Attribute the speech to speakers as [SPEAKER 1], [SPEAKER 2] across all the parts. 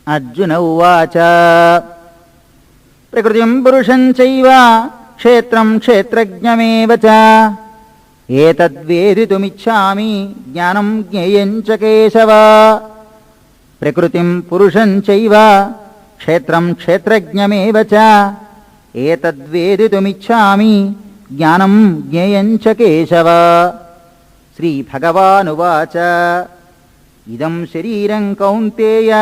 [SPEAKER 1] అర్జున ఉవాచ ప్రకృతిం పురుషం చైవ క్షేత్రం క్షేత్రజ్ఞమేవ చ ఏతద్వేదితుమిచ్ఛామి జ్ఞానం జ్ఞేయం చ కేశవ. ప్రకృతిం పురుషం చైవ క్షేత్రం క్షేత్రజ్ఞమేవ చ ఏతద్వేదితుమిచ్ఛామి జ్ఞానం జ్ఞేయం చ కేశవ. శ్రీభగవానువాచ ఇదం శరీరం కౌంతేయ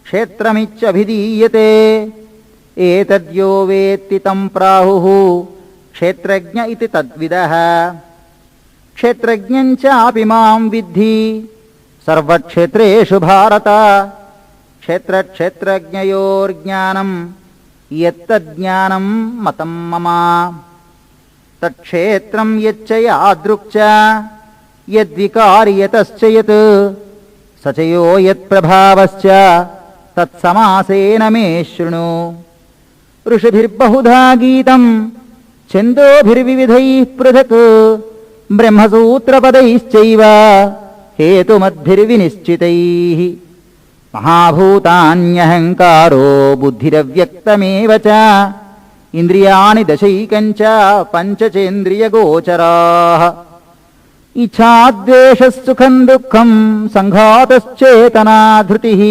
[SPEAKER 1] క్షేత్రమిత్యభిధీయతే ఏతద్యో వేత్తి తం ప్రాహుః క్షేత్రజ్ఞ ఇతి తద్విదః. క్షేత్రజ్ఞం చాపి మాం విద్ధి సర్వక్షేత్రేషు భారత. క్షేత్రక్షేత్రజ్ఞయోర్జ్ఞానం యత్తజ్ఞానం మతం మమ. తత్క్షేత్రం యచ్చ యాదృక్ చ యద్వికారి యతశ్చ యత్ స చ యో యత్ప్రభావశ్చ తత్సమాసేన మే శృణు. ఋషిభిర్బహుధా గీతం ఛందోభిర్వివిధైః పృథక్ బ్రహ్మసూత్రపदैश्चैव హేతుమద్భిర్వినిశ్చితైః. మహాభూతాన్యహంకారో బుద్ధిరవ్యక్తమేవ చ ఇంద్రియాణి దశైకం చ పంచచేంద్రియగోచరాః. ఇచ్ఛాద్వేషస్సుఖం దుఃఖం సంఘాతశ్చేతనా ధృతిః.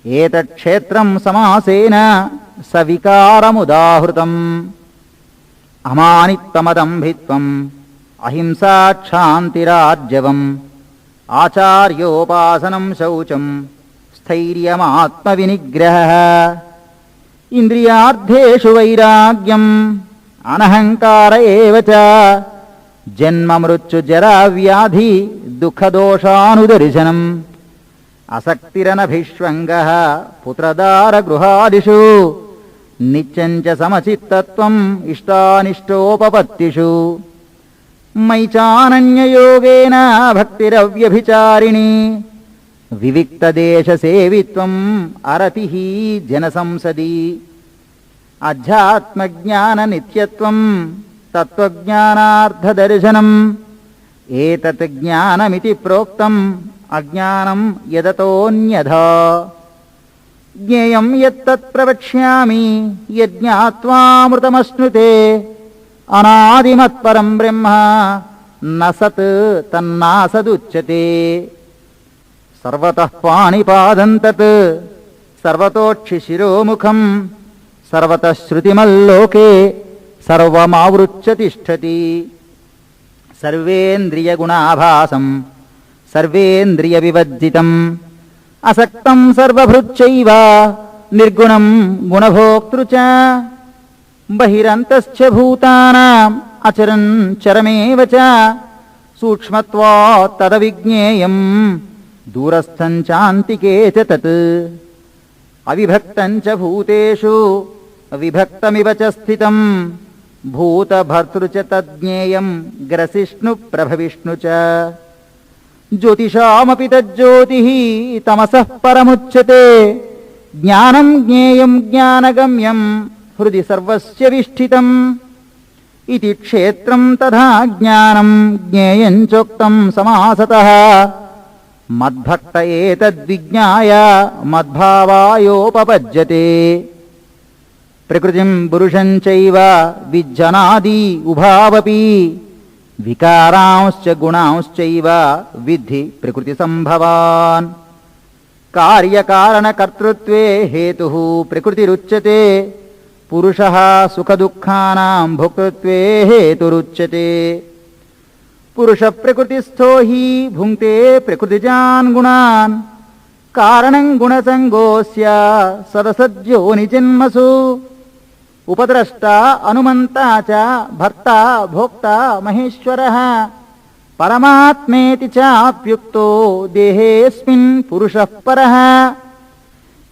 [SPEAKER 1] ఏతత్క్షేత్రం సమాసేన సవికారముదాహృతం. అమానిత్వమదంభిత్వం అహింసా క్షాంతిరార్జవం ఆచార్యోపాసనం శౌచం స్థైర్యమాత్మవినిగ్రహః. ఇంద్రియార్థేషు వైరాగ్యం అనహంకార ఏవ చ జన్మ మృత్యు జరా వ్యాధి దుఃఖదోషానుదర్శనం. అసక్తిరనభిష్వంగః పుత్రదార గృహాదిషు నిత్యం చ సమచిత్తత్వం ఇష్టానిష్టోపపత్తిషు. మయి చానన్యయోగేన భక్తిరవ్యభిచారిణి వివిక్తదేశసేవిత్వం అరతిః జనసంసది. అధ్యాత్మజ్ఞాననిత్యత్వం తత్వజ్ఞానార్థదర్శనం. ఏతత్ జ్ఞానమితి ప్రోక్తం అజ్ఞానం యదతోన్యథా. జ్ఞేయం యత్తత్ ప్రవక్ష్యామి యజ్ఞాత్వామృతమశ్నుతే అనాదిమత్పరం బ్రహ్మ న సత్ తన్నాసదుచ్యతే. సర్వతః పాణిపాదం తత్ సర్వతోక్షిశిరోముఖం సర్వతః శృతిమల్లోకే సర్వమావృత్య తిష్ఠతి. సర్వేంద్రియగుణాభాసం సర్వేంద్రియ వివర్జితం అసక్తం సర్వభృచ్చైవ నిర్గుణం గుణభోక్తృ చ. బహిరంతశ్చ భూతానాం అచరన్ చరమేవ చ సూక్ష్మత్వాత్ తదవిజ్ఞేయం దూరస్థం చాంతికే చ తత్. అవిభక్తం చ భూతేషు విభక్తమివ చ స్థితం భూతభర్తృ చ తజ్ఞేయం గ్రసిష్ణు ప్రభవిష్ణు చ. జ్యోతిషామపి తజ్జ్యోతిః తమసః పరముచ్యతే. జ్ఞానం జ్ఞేయం జ్ఞానగమ్యం హృది సర్వస్య విష్ఠితం. ఇతి క్షేత్రం తథా జ్ఞానం జ్ఞేయం చోక్తం సమాసతః. మద్భక్త ఏతద్విజ్ఞాయ మద్భావాయోపపజ్యతే. ప్రకృతిం పురుషం చైవ విజ్జనాది ఉభావపి వికారాంశ్చ గుణాంశ్చైవ విద్ధి ప్రకృతి సంభవాన్. కార్యకారణకర్తృత్వే హేతుః ప్రకృతిరుచ్యతే. పురుషః సుఖదుఃఖానాం భోక్తృత్వే హేతురుచ్యతే. పురుష ప్రకృతిస్థో హి భుంక్తే ప్రకృతిజాన్ గుణాన్ కారణం గుణసంగోస్య సదసద్యోనిజన్మసు. ఉపద్రష్ట అనుమంతా చ భర్త భోక్త మహేశ్వరః పరమాత్మేతి చాప్యుక్తో దేహేస్మిన్ పురుషః పరః.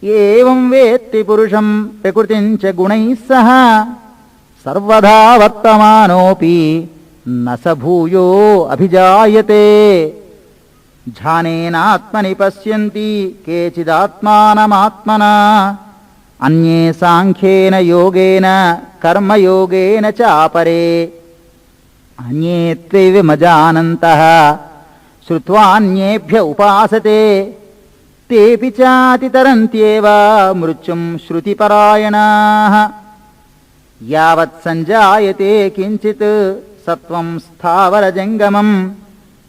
[SPEAKER 1] ఏవం వేత్తి పురుషం ప్రకృతిం చ గుణైః సహ సర్వదా వర్తమానోపి న స భూయో అభిజాయతే. ధ్యానేనాత్మని పశ్యంతి కేచిదాత్మానమాత్మనా అన్యే సాంఖ్యేన యోగేన కర్మయోగేన చాపరే. అన్యే త్వేవమజానంతః శ్రుత్వాన్యేభ్య ఉపాసతే. తేపి చాతితరంత్యేవ మృత్యుం శృతిపరాయణాః యావత్ సంజాయతే కించిత్ సత్వం స్థావరజంగమం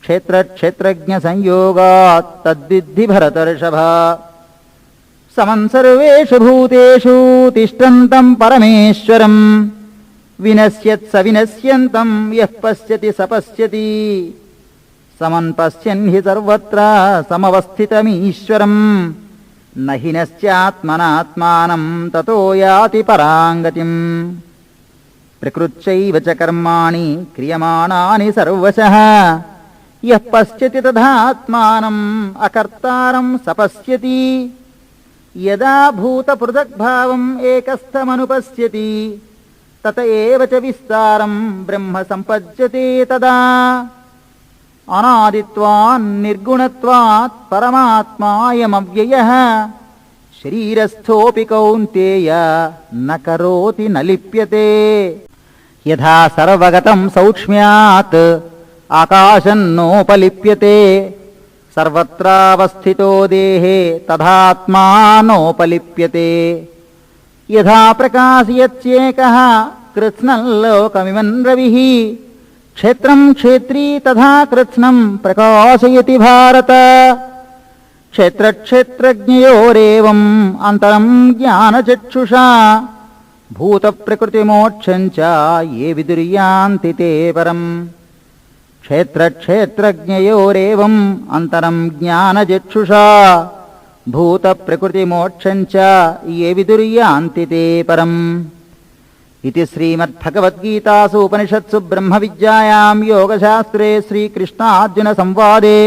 [SPEAKER 1] క్షేత్రక్షేత్రజ్ఞ సంయోగాత్ తద్విద్ధి భరతర్షభ సమం సర్వేషు భూతేషు తిష్టంతం పరమేశ్వరం వినశ్యత్ స వినశ్యంతం యః పశ్యతి స పశ్యతి సమన్ పశ్యన్ హి సర్వత్ర సమవస్థితమీశ్వరం నహి నశ్చాత్మనాత్మానం తతో యాతి పరాంగతిం ప్రకృత్యైవ చ కర్మాణి క్రియమాణాని సర్వశః యః పశ్యతి తథాత్మానం అకర్తారం స పశ్యతి యదా భూత పృథగ్భావం ఏకస్థమనుపశ్యతి తత ఏవ చ విస్తారం బ్రహ్మ సంపద్యతే తదా అనాదిత్వాన్ నిర్గుణత్వాత్ పరమాత్మాయమవ్యయః శరీరస్థోపి కౌంతేయ న కరోతి న లిప్యతే యథా సర్వగతం సౌక్ష్మ్యాత్ ఆకాశం నోపలిప్యతే సర్వత్రావస్థితో దేహే తథాత్మానోపలిప్యతే యథా ప్రకాశయత్యేకః కృత్స్నం లోకమిమన్ రవిః క్షేత్రం క్షేత్రీ తథా కృత్స్నం ప్రకాశయతి భారత క్షేత్రక్షేత్రజ్ఞయోరేవం అంతరం జ్ఞానచక్షుషా భూతప్రకృతిమోక్షం చ ఏ విదుర్యాంతి తే పరం క్షేత్రక్షేత్రజ్ఞయోరేవం అంతరం జ్ఞానచక్షుషా భూతప్రకృతిమోక్షం చ ఏ విదుర్యాంతి తే పరం ఇది శ్రీమద్భగవద్గీతాసు ఉపనిషత్సు బ్రహ్మవిద్యాయాం యోగశాస్త్రే శ్రీకృష్ణార్జున సంవాదే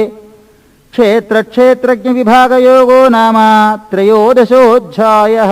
[SPEAKER 1] క్షేత్రక్షేత్రజ్ఞ విభాగయోగో నామ త్రయోదశోऽధ్యాయః.